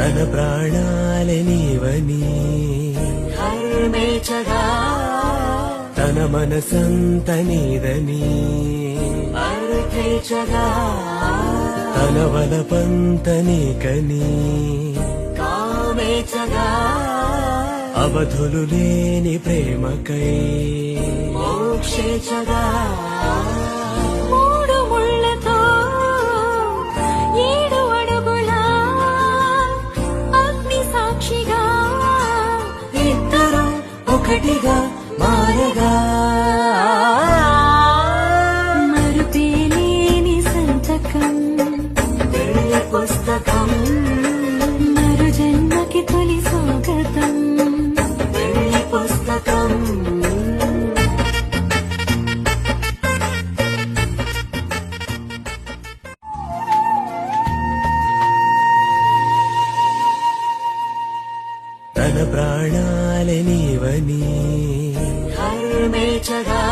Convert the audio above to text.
తన ప్రాణాలే నీవని హర్మేచగా తన మనసంత నీదని అర్థేచగా తన వలపంత నీకని కామేచగా అవధులు లేని ప్రేమకై మోక్షేచగా మూడు ముళ్ళతో 7 అడుగుల అగ్ని సాక్షిగా ఇద్దరు ఒకటిగా మారగా మరుపేలేని సంతకం పెళ్లి పుస్తకం మరు జన్మకి తొలి స్వాగతం పెళ్లి పుస్తకం తన ప్రాణాలే నీవని హర్మేచగా